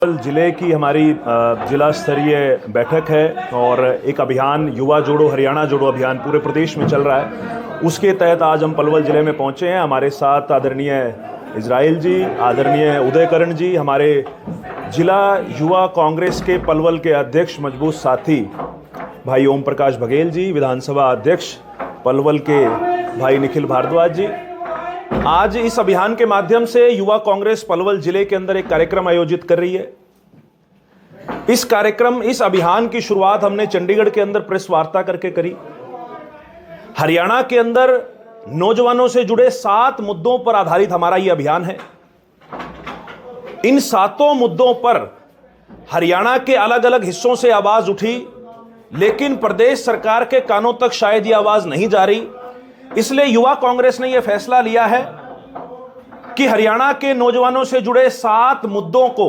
जिले की हमारी जिला स्तरीय बैठक है और एक अभियान युवा जोड़ो हरियाणा जोड़ो अभियान पूरे प्रदेश में चल रहा है। उसके तहत आज हम पलवल जिले में पहुंचे हैं। हमारे साथ आदरणीय इजराइल जी, आदरणीय उदयकरण जी, हमारे जिला युवा कांग्रेस के पलवल के अध्यक्ष मजबूत साथी भाई ओम प्रकाश बघेल जी, विधानसभा अध्यक्ष पलवल के भाई निखिल भारद्वाज जी। आज इस अभियान के माध्यम से युवा कांग्रेस पलवल जिले के अंदर एक कार्यक्रम आयोजित कर रही है। इस अभियान की शुरुआत हमने चंडीगढ़ के अंदर प्रेस वार्ता करके करी। हरियाणा के अंदर नौजवानों से जुड़े 7 मुद्दों पर आधारित हमारा यह अभियान है। इन 7 मुद्दों पर हरियाणा के अलग अलग हिस्सों से आवाज उठी, लेकिन प्रदेश सरकार के कानों तक शायद यह आवाज नहीं जा रही। इसलिए युवा कांग्रेस ने यह फैसला लिया है कि हरियाणा के नौजवानों से जुड़े 7 मुद्दों को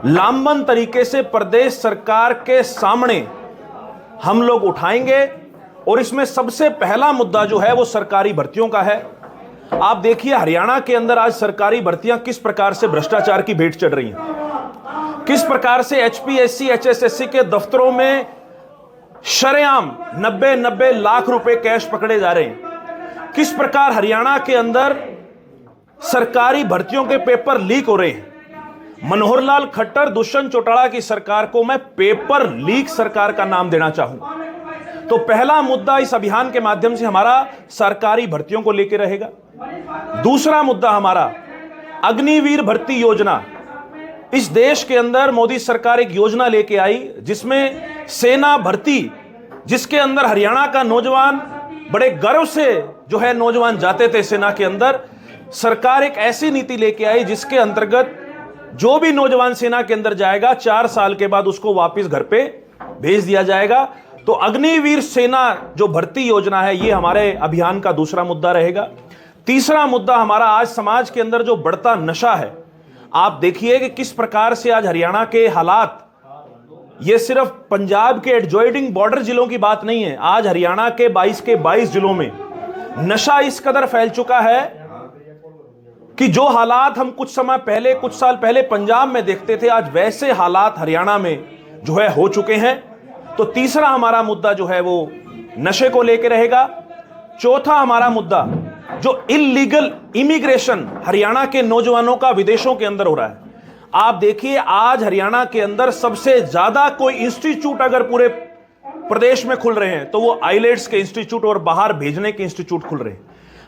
लामबंद तरीके से प्रदेश सरकार के सामने हम लोग उठाएंगे। और इसमें सबसे पहला मुद्दा जो है वो सरकारी भर्तियों का है। आप देखिए हरियाणा के अंदर आज सरकारी भर्तियां किस प्रकार से भ्रष्टाचार की भेंट चढ़ रही हैं, किस प्रकार से एचपीएससी एचएसएससी के दफ्तरों में शरेआम 90 लाख रुपए कैश पकड़े जा रहे हैं, किस प्रकार हरियाणा के अंदर सरकारी भर्तियों के पेपर लीक हो रहे हैं। मनोहर लाल खट्टर, दुष्यंत चौटाला की सरकार को मैं पेपर लीक सरकार का नाम देना चाहूंगा। तो पहला मुद्दा इस अभियान के माध्यम से हमारा सरकारी भर्तियों को लेकर रहेगा। दूसरा मुद्दा हमारा अग्निवीर भर्ती योजना। इस देश के अंदर मोदी सरकार एक योजना लेके आई जिसमें सेना भर्ती, जिसके अंदर हरियाणा का नौजवान बड़े गर्व से जो है नौजवान जाते थे सेना के अंदर। सरकार एक ऐसी नीति लेके आई जिसके अंतर्गत जो भी नौजवान सेना के अंदर जाएगा 4 साल के बाद उसको वापस घर पे भेज दिया जाएगा। तो अग्निवीर सेना जो भर्ती योजना है ये हमारे अभियान का दूसरा मुद्दा रहेगा। तीसरा मुद्दा हमारा आज समाज के अंदर जो बढ़ता नशा है। आप देखिए कि किस प्रकार से आज हरियाणा के हालात, ये सिर्फ पंजाब के एडजॉइनिंग बॉर्डर जिलों की बात नहीं है। आज हरियाणा के 22 के 22 जिलों में नशा इस कदर फैल चुका है कि जो हालात हम कुछ साल पहले पंजाब में देखते थे, आज वैसे हालात हरियाणा में जो है हो चुके हैं। तो तीसरा हमारा मुद्दा जो है वो नशे को लेकर रहेगा। चौथा हमारा मुद्दा जो इल्लीगल इमिग्रेशन हरियाणा के नौजवानों का विदेशों के अंदर हो रहा है। आप देखिए आज हरियाणा के अंदर सबसे ज्यादा कोई इंस्टीट्यूट अगर पूरे प्रदेश में खुल रहे हैं तो वो आईलेट्स के इंस्टीट्यूट और बाहर भेजने के इंस्टीट्यूट खुल रहे हैं।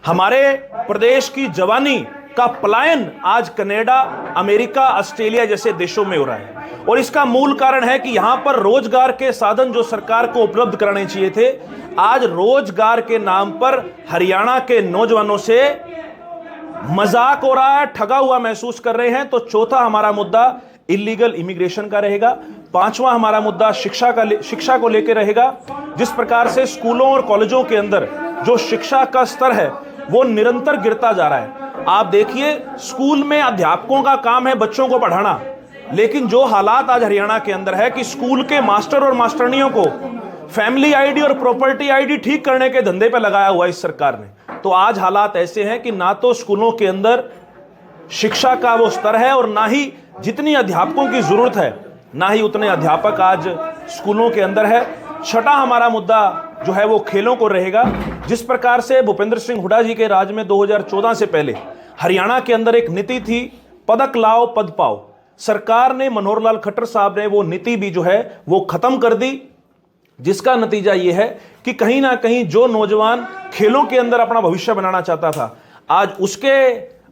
हमारे प्रदेश की जवानी का पलायन आज कनाडा, अमेरिका, ऑस्ट्रेलिया जैसे देशों में हो रहा है। और इसका मूल कारण है कि यहां पर रोजगार के साधन जो सरकार को उपलब्ध कराने चाहिए थे, आज रोजगार के नाम पर हरियाणा के नौजवानों से मजाक हो रहा है, ठगा हुआ महसूस कर रहे हैं। तो चौथा हमारा मुद्दा इलीगल इमिग्रेशन का रहेगा। पांचवा हमारा मुद्दा शिक्षा को लेकर रहेगा। जिस प्रकार से स्कूलों और कॉलेजों के अंदर जो शिक्षा का स्तर है वो निरंतर गिरता जा रहा है। आप देखिए स्कूल में अध्यापकों का काम है बच्चों को पढ़ाना, लेकिन जो हालात आज हरियाणा के अंदर है कि स्कूल के मास्टर और मास्टरनियों को फैमिली आईडी और प्रॉपर्टी आईडी ठीक करने के धंधे पे लगाया हुआ इस सरकार ने। तो आज हालात ऐसे हैं कि ना तो स्कूलों के अंदर शिक्षा का वो स्तर है और ना ही जितनी अध्यापकों की जरूरत है ना ही उतने अध्यापक आज स्कूलों के अंदर है। छठा हमारा मुद्दा जो है वो खेलों को रहेगा। जिस प्रकार से भूपेंद्र सिंह हुड्डा जी के राज में 2014 से पहले हरियाणा के अंदर एक नीति थी, पदक लाओ पद पाओ। सरकार ने, मनोहर लाल खट्टर साहब ने वो नीति भी जो है वो खत्म कर दी, जिसका नतीजा ये है कि कहीं ना कहीं जो नौजवान खेलों के अंदर अपना भविष्य बनाना चाहता था, आज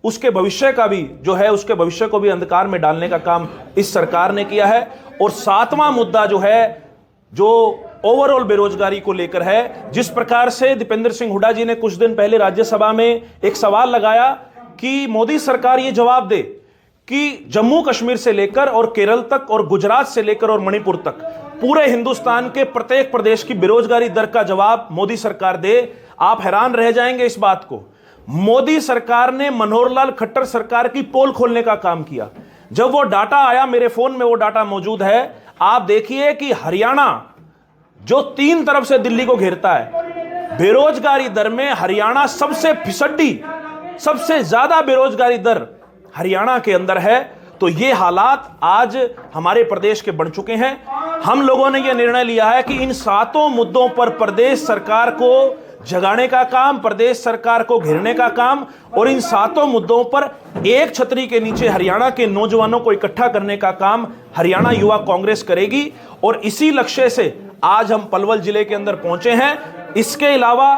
उसके भविष्य का भी जो है उसके भविष्य को भी अंधकार में डालने का काम इस सरकार ने किया है। और 7वां मुद्दा जो है जो ओवरऑल बेरोजगारी को लेकर है। जिस प्रकार से दीपेंद्र सिंह हुड्डा जी ने कुछ दिन पहले राज्यसभा में एक सवाल लगाया कि मोदी सरकार ये जवाब दे कि जम्मू कश्मीर से लेकर और केरल तक और गुजरात से लेकर और मणिपुर तक पूरे हिंदुस्तान के प्रत्येक प्रदेश की बेरोजगारी दर का जवाब मोदी सरकार दे। आप हैरान रह जाएंगे इस बात को। मोदी सरकार ने मनोहर लाल खट्टर सरकार की पोल खोलने का काम किया। जब वो डाटा आया, मेरे फोन में वो डाटा मौजूद है, आप देखिए कि हरियाणा जो 3 तरफ से दिल्ली को घेरता है, बेरोजगारी दर में हरियाणा सबसे फिसड्डी, सबसे ज्यादा बेरोजगारी दर हरियाणा के अंदर है। तो तो ये हालात आज हमारे प्रदेश के बन चुके हैं। हम लोगों ने यह निर्णय लिया है कि इन 7 मुद्दों पर प्रदेश सरकार को जगाने का काम, प्रदेश सरकार को घेरने का काम और इन 7 मुद्दों पर एक छतरी के नीचे हरियाणा के नौजवानों को इकट्ठा करने का काम हरियाणा युवा कांग्रेस करेगी। और इसी लक्ष्य से आज हम पलवल जिले के अंदर पहुंचे हैं। इसके अलावा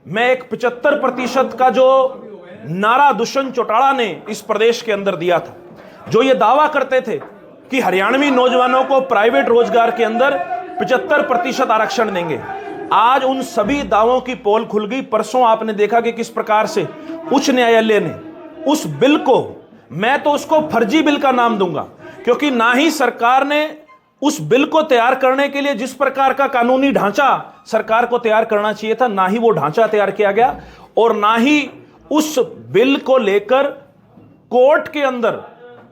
मैं एक 75% का जो नारा दुष्यंत चौटाला ने इस प्रदेश के अंदर दिया था, जो ये दावा करते थे कि हरियाणवी नौजवानों को प्राइवेट रोजगार के अंदर 75% आरक्षण देंगे, आज उन सभी दावों की पोल खुल गई। परसों आपने देखा कि किस प्रकार से उच्च न्यायालय ने उस बिल को, मैं तो उसको फर्जी बिल का नाम दूंगा, क्योंकि ना ही सरकार ने उस बिल को तैयार करने के लिए जिस प्रकार का कानूनी ढांचा सरकार को तैयार करना चाहिए था, ना ही वो ढांचा तैयार किया गया और ना ही उस बिल को लेकर कोर्ट के अंदर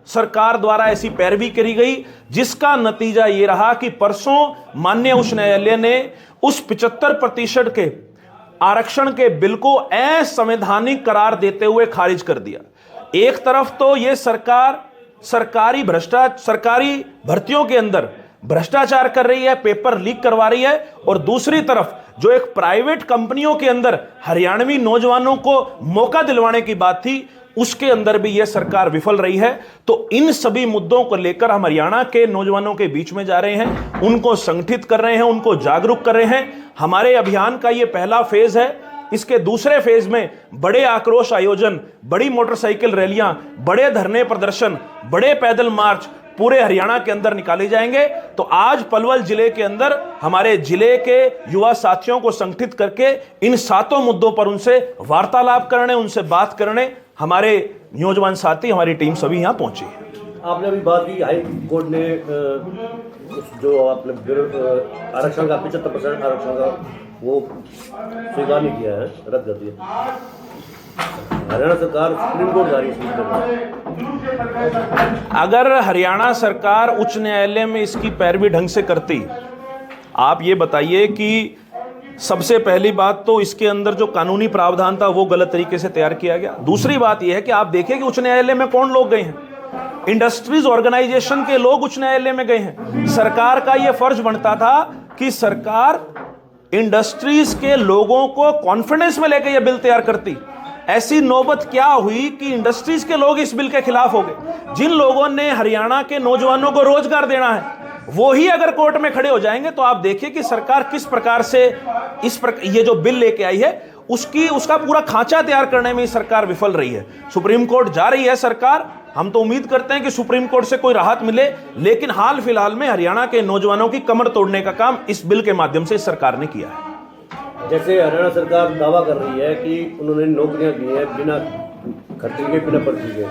सरकार द्वारा ऐसी पैरवी करी गई, जिसका नतीजा यह रहा कि परसों माननीय उच्च न्यायालय ने उस 75% के आरक्षण के बिल को असंवैधानिक करार देते हुए खारिज कर दिया। एक तरफ तो यह सरकार सरकारी भर्तियों के अंदर भ्रष्टाचार कर रही है, पेपर लीक करवा रही है, और दूसरी तरफ जो एक प्राइवेट कंपनियों के अंदर हरियाणवी नौजवानों को मौका दिलवाने की बात थी, उसके अंदर भी यह सरकार विफल रही है। तो इन सभी मुद्दों को लेकर हम हरियाणा के नौजवानों के बीच में जा रहे हैं, उनको संगठित कर रहे हैं, उनको जागरूक कर रहे हैं। हमारे अभियान का यह पहला फेज है। इसके दूसरे फेज में बड़े आक्रोश आयोजन, बड़ी मोटरसाइकिल रैलियां, बड़े धरने प्रदर्शन, बड़े पैदल मार्च पूरे हरियाणा के अंदर निकाले जाएंगे। तो आज पलवल जिले के अंदर हमारे जिले के युवा साथियों को संगठित करके इन 7 मुद्दों पर उनसे वार्तालाप करने, उनसे बात करने हमारे नौजवान साथी, हमारी टीम सभी यहां पहुंची है। आपने अभी बात की हाई कोर्ट ने जो आपने आरक्षण का 75% आरक्षण का वो स्वीकार नहीं किया है, रद्द कर दिया। हरियाणा सरकार सुप्रीम कोर्ट जा रही है। अगर हरियाणा सरकार उच्च न्यायालय में इसकी पैरवी ढंग से करती, आप ये बताइए कि सबसे पहली बात तो इसके अंदर जो कानूनी प्रावधान था वो गलत तरीके से तैयार किया गया। दूसरी बात यह है कि आप देखिए कि उच्च न्यायालय में कौन लोग गए हैं, इंडस्ट्रीज ऑर्गेनाइजेशन के लोग उच्च न्यायालय में गए हैं। सरकार का यह फर्ज बनता था कि सरकार इंडस्ट्रीज के लोगों को कॉन्फिडेंस में लेकर यह बिल तैयार करती। ऐसी नौबत क्या हुई कि इंडस्ट्रीज के लोग इस बिल के खिलाफ हो गए। जिन लोगों ने हरियाणा के नौजवानों को रोजगार देना है वो ही अगर कोर्ट में खड़े हो जाएंगे, तो आप देखिए कि सरकार किस प्रकार से ये जो बिल लेके आई है उसका पूरा खांचा तैयार करने में सरकार विफल रही है। सुप्रीम कोर्ट जा रही है सरकार, हम तो उम्मीद करते हैं कि सुप्रीम कोर्ट से कोई राहत मिले, लेकिन हाल फिलहाल में हरियाणा के नौजवानों की कमर तोड़ने का काम इस बिल के माध्यम से सरकार ने किया है। जैसे हरियाणा सरकार दावा कर रही है कि उन्होंने नौकरियां दी हैं बिना खर्चे के, बिना पर्ची के,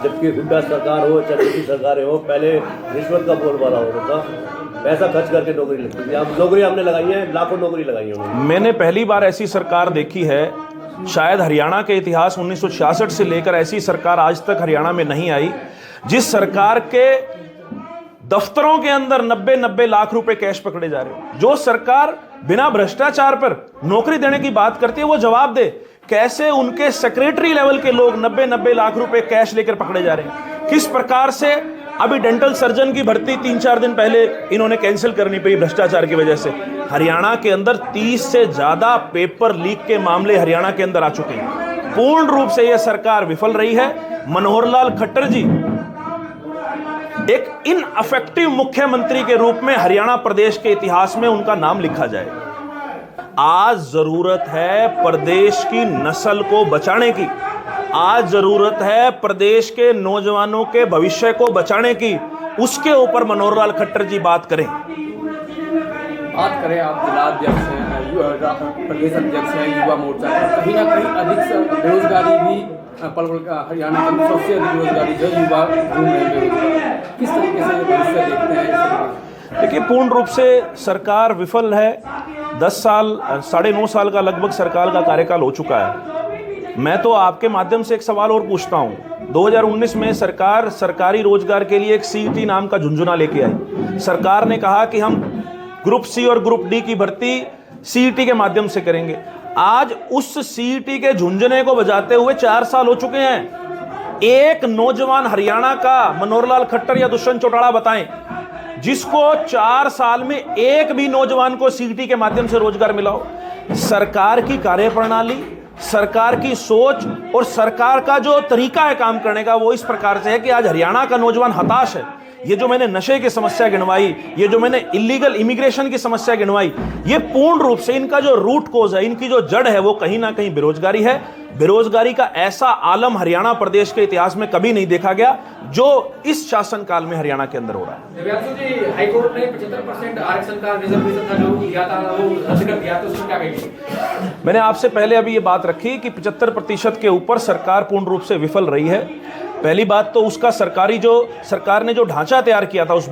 जबकि हुड्डा सरकार हो चाहे दूसरी सरकारें हो, पहले रिश्वत का बोलबाला होता था, पैसा खर्च करके नौकरी लगती थी। अब नौकरी हमने लगाई है, लाखों नौकरी लगाई है उन्होंने। मैंने पहली बार ऐसी सरकार देखी है, शायद हरियाणा के इतिहास 1966 से लेकर ऐसी सरकार आज तक हरियाणा में नहीं आई, जिस सरकार के दफ्तरों के अंदर 90-90 लाख रुपए कैश पकड़े जा रहे हो। जो सरकार बिना भ्रष्टाचार पर नौकरी देने की बात करती है वो जवाब दे, कैसे उनके सेक्रेटरी लेवल के लोग 90-90 लाख रुपए कैश लेकर पकड़े जा रहे हैं। किस प्रकार से अभी डेंटल सर्जन की भर्ती 3-4 दिन पहले इन्होंने कैंसिल करनी पड़ी भ्रष्टाचार की वजह से। हरियाणा के अंदर 30 से ज्यादा पेपर लीक के मामले हरियाणा के अंदर आ चुके हैं। पूर्ण रूप से यह सरकार विफल रही है। मनोहर लाल खट्टर जी एक इनअफेक्टिव मुख्यमंत्री के रूप में हरियाणा प्रदेश के इतिहास में उनका नाम लिखा जाए। आज जरूरत है प्रदेश की नस्ल को बचाने की, आज जरूरत है प्रदेश के नौजवानों के भविष्य को बचाने की। उसके ऊपर मनोहर लाल खट्टर जी बात करें। बात करें आप जिला अध्यक्ष हैं, प्रदेश अध्यक्ष हैं युवा मोर्चा, कहीं ना कहीं अधिक बेरोजगारी भी पलवल का हरियाणा का सबसे अधिक बेरोजगारी जो युवा घूम रहे हैं, किस तरीके से भविष्य देखते हैं? देखिए, पूर्ण रूप से सरकार विफल है। 10 साल 9.5 साल का लगभग सरकार का कार्यकाल हो चुका है। मैं तो आपके माध्यम से एक सवाल और पूछता हूं। 2019 में सरकार सरकारी रोजगार के लिए एक सीईटी नाम का झुंझुना लेके आई। सरकार ने कहा कि हम ग्रुप सी और ग्रुप डी की भर्ती सीईटी के माध्यम से करेंगे। आज उस सीईटी के झुंझुने को बजाते हुए 4 साल हो चुके हैं। एक नौजवान हरियाणा का मनोहरलाल खट्टर या दुष्यंत चौटाला बताएं जिसको 4 साल में एक भी नौजवान को सीईटी के माध्यम से रोजगार मिला हो। सरकार की कार्यप्रणाली, सरकार की सोच और सरकार का जो तरीका है काम करने का, वो इस प्रकार से है कि आज हरियाणा का नौजवान हताश है। ये जो मैंने नशे की समस्या गिनवाई, ये जो मैंने इलीगल इमिग्रेशन की समस्या गिनवाई, ये पूर्ण रूप से इनका जो रूट कोज है, इनकी जो जड़ है, वो कहीं ना कहीं बेरोजगारी है। बेरोजगारी का ऐसा आलम हरियाणा प्रदेश के इतिहास में कभी नहीं देखा गया जो इस शासनकाल में हरियाणा के अंदर हो रहा है। दिव्यांशु जी, हाईकोर्ट ने 75% आरक्षण का रिजर्वेशन था जो दिया था वो रद्द कर दिया, तो उसको क्या कहेंगे? मैंने आपसे पहले अभी ये बात रखी कि 75% के ऊपर सरकार पूर्ण रूप से विफल रही है। पहली बात तो उसका सरकार ने जो ढांचा तैयार किया था उस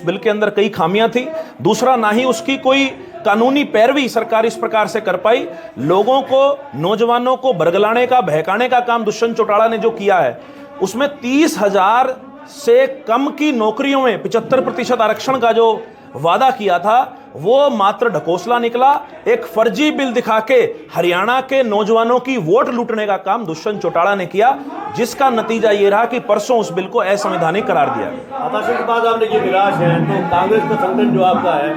बिल के अंदर कई खामियां थी। दूसरा, ना ही उसकी कोई कानूनी पैरवी सरकार इस प्रकार से कर पाई। लोगों को, नौजवानों को बरगलाने का, बहकाने का काम दुष्यंत चौटाला ने जो किया है, उसमें 30,000 से कम की नौकरियों में 75% आरक्षण का जो वादा किया था वो मात्र ढकोसला निकला। एक फर्जी बिल दिखा के हरियाणा के नौजवानों की वोट लूटने का काम दुष्यंत चौटाला ने किया, जिसका नतीजा ये रहा कि परसों उस बिल को असंवैधानिक करार दिया। हताशा के बाद आपने ये निराश है, तो कांग्रेस का संगठन जो आपका है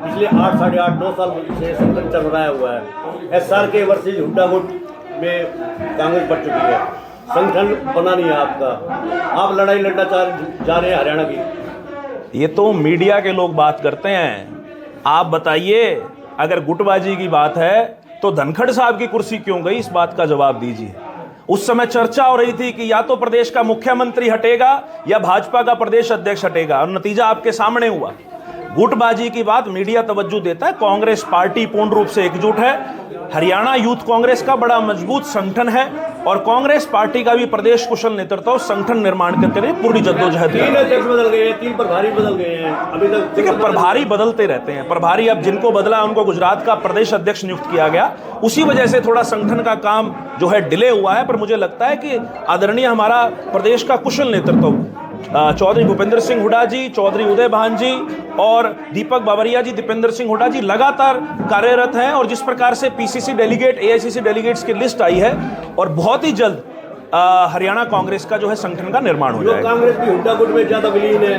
पिछले 8 साढ़े 8 9 साल से संगठन चल रहा हुआ है। SR के वर्सेज हुड्डा गुट में कांग्रेस बढ़ चुकी है, संगठन बना नहीं है आपका, आप लड़ाई लड़ना जा रहे हैं हरियाणा की। ये तो मीडिया के लोग बात करते हैं। आप बताइए, अगर गुटबाजी की बात है तो धनखड़ साहब की कुर्सी क्यों गई, इस बात का जवाब दीजिए। उस समय चर्चा हो रही थी कि या तो प्रदेश का मुख्यमंत्री हटेगा या भाजपा का प्रदेश अध्यक्ष हटेगा, और नतीजा आपके सामने हुआ। गुटबाजी की बात मीडिया तवज्जो देता है। कांग्रेस पार्टी पूर्ण रूप से एकजुट है। हरियाणा यूथ कांग्रेस का बड़ा मजबूत संगठन है और कांग्रेस पार्टी का भी प्रदेश कुशल नेतृत्व संगठन निर्माण करते रहे पूरी जद्दोजहद। 3 अध्यक्ष बदल गए हैं, 3 प्रभारी बदल गए हैं, अभी तक। देखिए, प्रभारी बदलते रहते हैं। प्रभारी अब जिनको बदला उनको गुजरात का प्रदेश अध्यक्ष नियुक्त किया गया, उसी वजह से थोड़ा संगठन का काम जो है डिले हुआ है। पर मुझे लगता है कि आदरणीय हमारा प्रदेश का कुशल नेतृत्व चौधरी भूपेंद्र सिंह हुड्डा जी, चौधरी उदय भान जी और दीपक बाबरिया जी, दीपेंद्र सिंह हुड्डा जी लगातार कार्यरत हैं। और जिस प्रकार से PCC डेलीगेट, AICC डेलीगेट्स की लिस्ट आई है, और बहुत ही जल्द हरियाणा कांग्रेस का जो है संगठन का निर्माण हो जाएगा। कांग्रेस की हुड्डा गुट में ज्यादा विलीन है,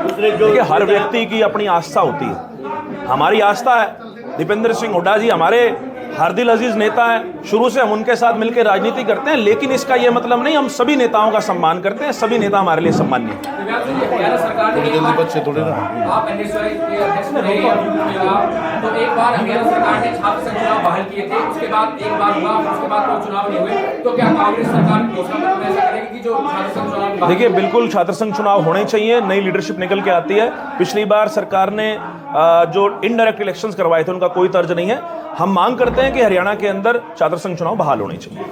दूसरे जो हर व्यक्ति की अपनी आस्था होती है। हमारी आस्था है दीपेंद्र सिंह हुड्डा जी हमारे हर दिल अजीज नेता हैं, शुरू से हम उनके साथ मिलकर राजनीति करते हैं, लेकिन इसका यह मतलब नहीं हम सभी नेताओं का सम्मान करते हैं। सभी नेता हमारे लिए सम्मान्य हैं। हरियाणा सरकार ने आप NSY के अध्यक्ष रहे तो एक बार हरियाणा सरकार ने छात्र संघ चुनाव बहाल किए थे, उसके बाद एक बार हुआ, उसके बाद कोई चुनाव नहीं हुए, तो क्या कांग्रेस सरकार घोषणा पत्र ऐसा करेगी कि जो छात्र संघ चुनाव? देखिए, बिल्कुल छात्र संघ चुनाव होने चाहिए। नई लीडरशिप निकल के आती है। पिछली बार सरकार ने जो इनडायरेक्ट इलेक्शंस करवाए थे उनका कोई तर्ज नहीं है। हम मांग करते हैं कि हरियाणा के अंदर छात्र संघ चुनाव बहाल होने चाहिए।